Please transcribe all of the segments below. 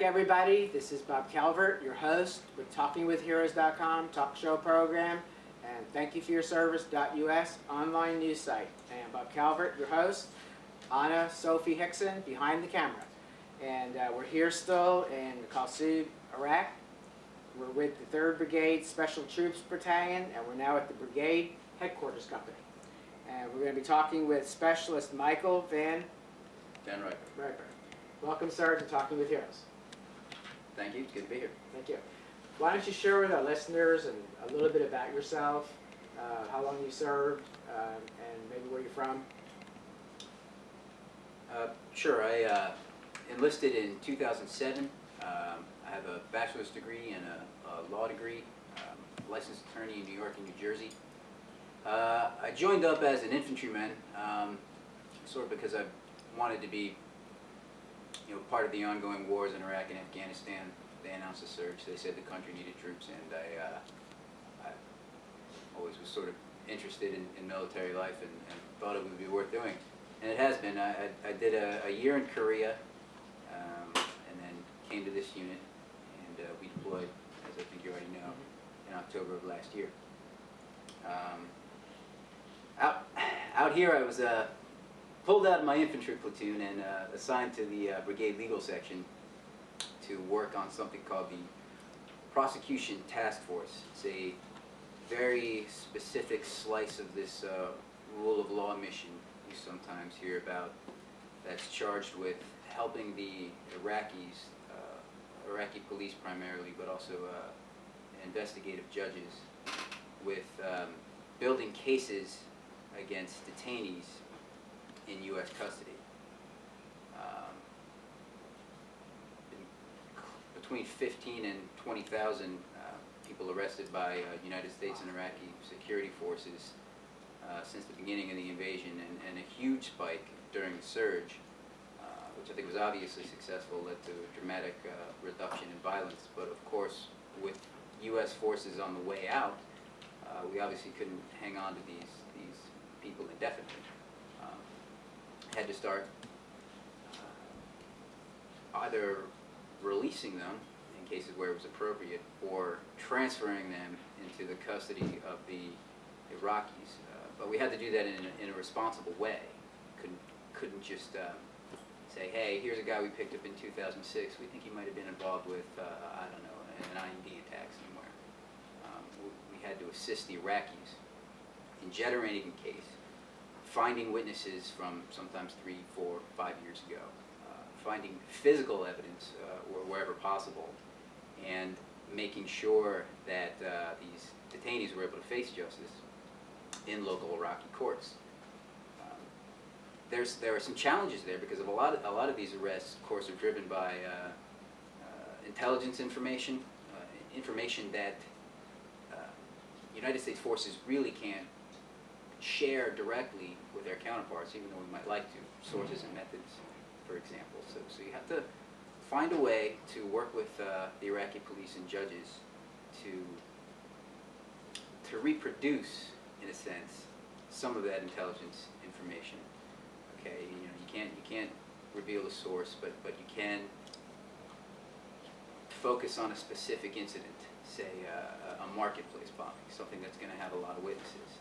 Everybody, this is Bob Calvert, your host with TalkingWithHeroes.com talk show program, and thank you for your service.us online news site. And Bob Calvert, your host, Anna Sophie Hickson behind the camera. And we're here still in Qassoud, Iraq. We're with the 3rd Brigade Special Troops Battalion, and we're now at the Brigade Headquarters Company. And we're going to be talking with Specialist Michael Van Riper. Welcome, sir, to Talking with Heroes. Thank you. It's good to be here. Thank you. Why don't you share with our listeners and a little bit about yourself, how long you served, and maybe where you're from? Sure. I enlisted in 2007. I have a bachelor's degree and a law degree, licensed attorney in New York and New Jersey. I joined up as an infantryman, sort of because I wanted to be part of the ongoing wars in Iraq and Afghanistan. They announced a surge. They said the country needed troops, and I always was sort of interested in military life and thought it would be worth doing. And it has been. I did a year in Korea, and then came to this unit, and we deployed, as I think you already know, in October of last year. Out here, I was pulled out of my infantry platoon and assigned to the Brigade Legal Section to work on something called the Prosecution Task Force. It's a very specific slice of this rule of law mission you sometimes hear about, that's charged with helping the Iraqis, Iraqi police primarily, but also investigative judges, with building cases against detainees in U.S. custody. Between 15 and 20,000 people arrested by United States and Iraqi security forces since the beginning of the invasion, and a huge spike during the surge, which I think was obviously successful, led to a dramatic reduction in violence. But of course, with U.S. forces on the way out, we obviously couldn't hang on to these people indefinitely. Had to start either releasing them in cases where it was appropriate, or transferring them into the custody of the Iraqis. But we had to do that in a responsible way. Couldn't just say, hey, here's a guy we picked up in 2006. We think he might have been involved with, I don't know, an IED attack somewhere. We had to assist the Iraqis in generating a case, finding witnesses from sometimes 3, 4, 5 years ago, finding physical evidence wherever possible, and making sure that these detainees were able to face justice in local Iraqi courts. There are some challenges there because of a lot of these arrests, of course, are driven by intelligence information, information that United States forces really can't share directly with their counterparts, even though we might like to, sources and methods, for example. So you have to find a way to work with the Iraqi police and judges to reproduce, in a sense, some of that intelligence information. Okay, you can't reveal the source, but you can focus on a specific incident, say a marketplace bombing, something that's going to have a lot of witnesses.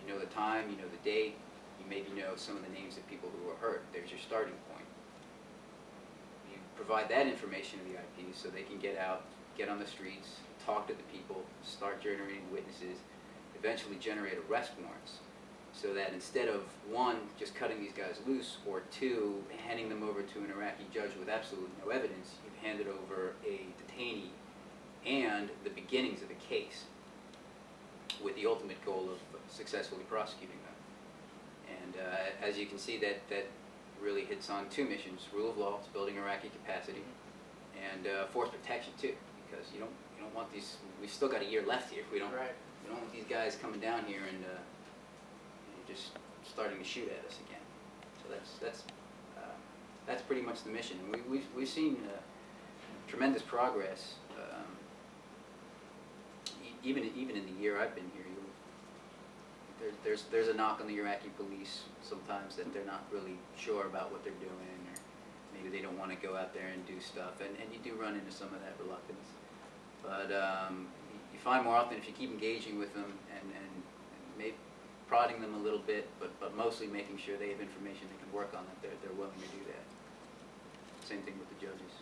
You know the time, you know the date, you maybe know some of the names of people who were hurt. There's your starting point. You provide that information to the IPs so they can get out, get on the streets, talk to the people, start generating witnesses, eventually generate arrest warrants, so that instead of 1, just cutting these guys loose, or 2, handing them over to an Iraqi judge with absolutely no evidence, you've handed over a detainee and the beginnings of a case, with the ultimate goal of successfully prosecuting them. And as you can see, that really hits on 2 missions: rule of law, it's building Iraqi capacity, and force protection too, because you don't want these. We've still got a year left here. We don't want these guys coming down here and just starting to shoot at us again. So that's pretty much the mission. We've seen tremendous progress. Even in the year I've been here, there's a knock on the Iraqi police sometimes that they're not really sure about what they're doing, or maybe they don't want to go out there and do stuff, and you do run into some of that reluctance. But you find more often if you keep engaging with them and maybe prodding them a little bit, but mostly making sure they have information they can work on, that they're willing to do that. Same thing with the judges.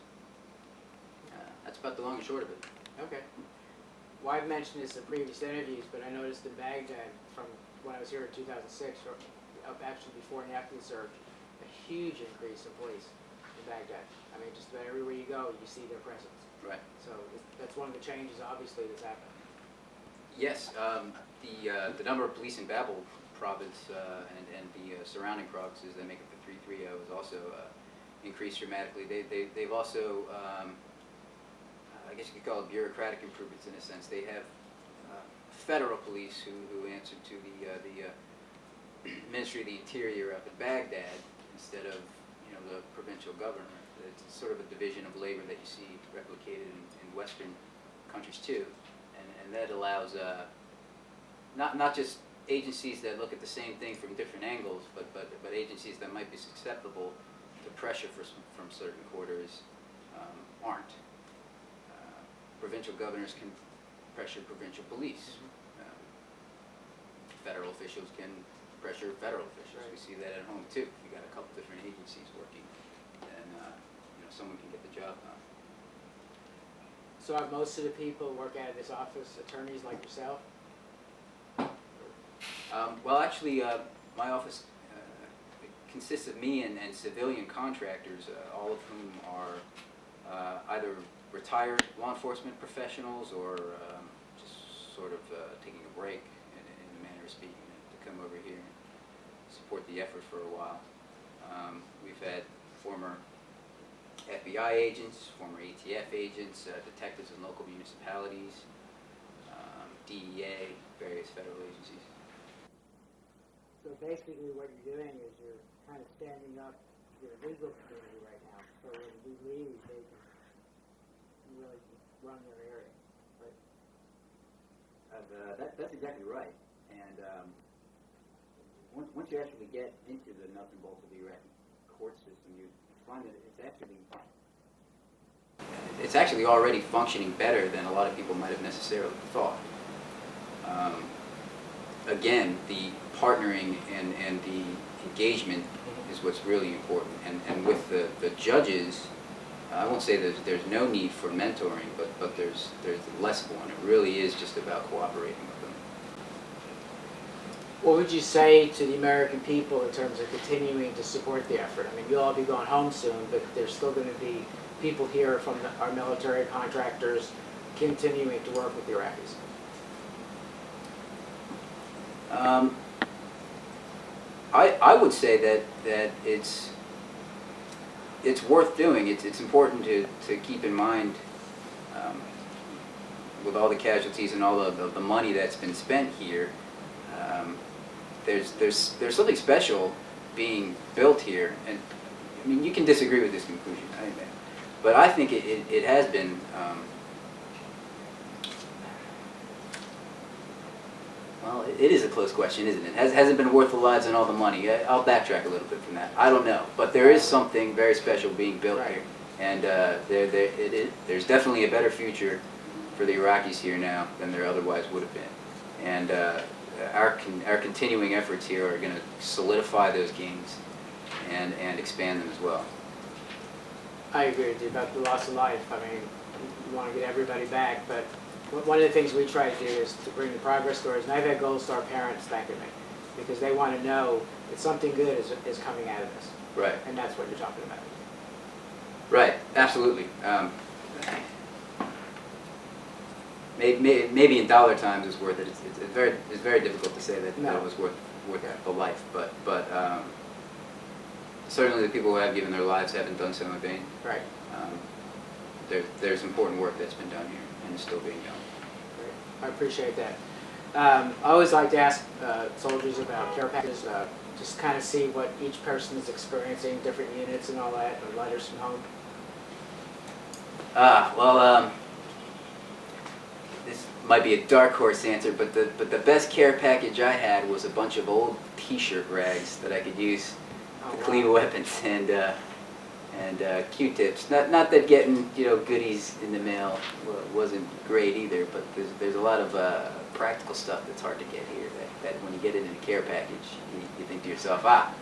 That's about the long and short of it. Okay. Well, I've mentioned this in previous interviews, but I noticed in Baghdad from when I was here in 2006, or actually before and after the surge, a huge increase in police in Baghdad. I mean, just about everywhere you go, you see their presence. Right. So that's one of the changes, obviously, that's happened. Yes, the number of police in Babel province and the surrounding provinces that make up the 330 has also increased dramatically. They've also, I guess you could call it bureaucratic improvements in a sense. They have federal police who answer to the Ministry of the Interior up in Baghdad instead of the provincial governor. It's sort of a division of labor that you see replicated in Western countries too, and that allows not just agencies that look at the same thing from different angles, but agencies that might be susceptible to pressure from certain quarters aren't. Provincial governors can pressure provincial police. Federal officials can pressure federal officials. Right. We see that at home too. You got a couple different agencies working, and someone can get the job done. So are most of the people who work out of this office attorneys like yourself? Well, actually, my office consists of me and civilian contractors, all of whom are either retired law enforcement professionals or just sort of taking a break, in the manner of speaking, to come over here and support the effort for a while. We've had former FBI agents, former ATF agents, detectives in local municipalities, DEA, various federal agencies. So basically what you're doing is you're kind of standing up your legal community right now. So when we leave, they can really run their area, right? That's exactly right. And once you actually get into the nuts and bolts of the Iraqi court system, you find that it's actually already functioning better than a lot of people might have necessarily thought. Again, the partnering and the engagement is what's really important. And with the judges, I won't say there's no need for mentoring, but there's less of one. It really is just about cooperating with them. What would you say to the American people in terms of continuing to support the effort? I mean, you'll all be going home soon, but there's still going to be people here from our military contractors continuing to work with the Iraqis. I would say that it's worth doing. It's important to keep in mind, with all the casualties and all of the money that's been spent here, there's something special being built here. And I mean, you can disagree with this conclusion, but I think it has been. Well, it is a close question, isn't it? Has it been worth the lives and all the money? I'll backtrack a little bit from that. I don't know, but there is something very special being built here, and there's definitely a better future for the Iraqis here now than there otherwise would have been. And our continuing efforts here are going to solidify those gains and expand them as well. I agree with you about the loss of life. I mean, you want to get everybody back, but one of the things we try to do is to bring the progress stories, and I've had Gold Star parents thanking me because they want to know that something good is coming out of this. Right. And that's what you're talking about. Right, absolutely. Maybe in dollar times it's worth it. It's very difficult to say that it was worth the life, but certainly the people who have given their lives haven't done so in vain. Right. There's important work that's been done here and is still being done. Great. I appreciate that. I always like to ask soldiers about care packages, just kind of see what each person is experiencing, different units and all that, or letters from home. Well, this might be a dark horse answer, but the best care package I had was a bunch of old T-shirt rags that I could use to clean weapons, and and Q-tips. Not that getting, you know, goodies in the mail wasn't great either, but there's a lot of practical stuff that's hard to get here. That when you get it in a care package, you think to yourself, ah,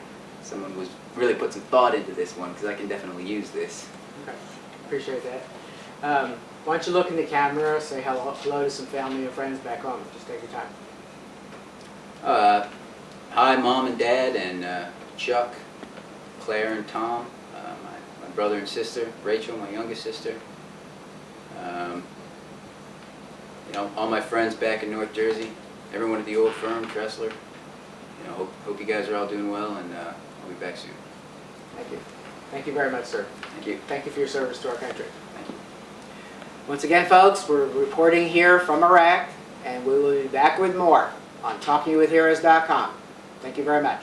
someone was really put some thought into this one, because I can definitely use this. Okay. Appreciate that. Why don't you look in the camera, say hello to some family and friends back home. Just take your time. Hi, Mom and Dad, and Chuck, Claire and Tom, my brother and sister, Rachel, my youngest sister. You know, all my friends back in North Jersey, everyone at the old firm, Tressler. You know, hope you guys are all doing well, and I'll be back soon. Thank you. Thank you very much, sir. Thank you. Thank you for your service to our country. Thank you. Once again, folks, we're reporting here from Iraq, and we will be back with more on TalkingWithHeroes.com. Thank you very much.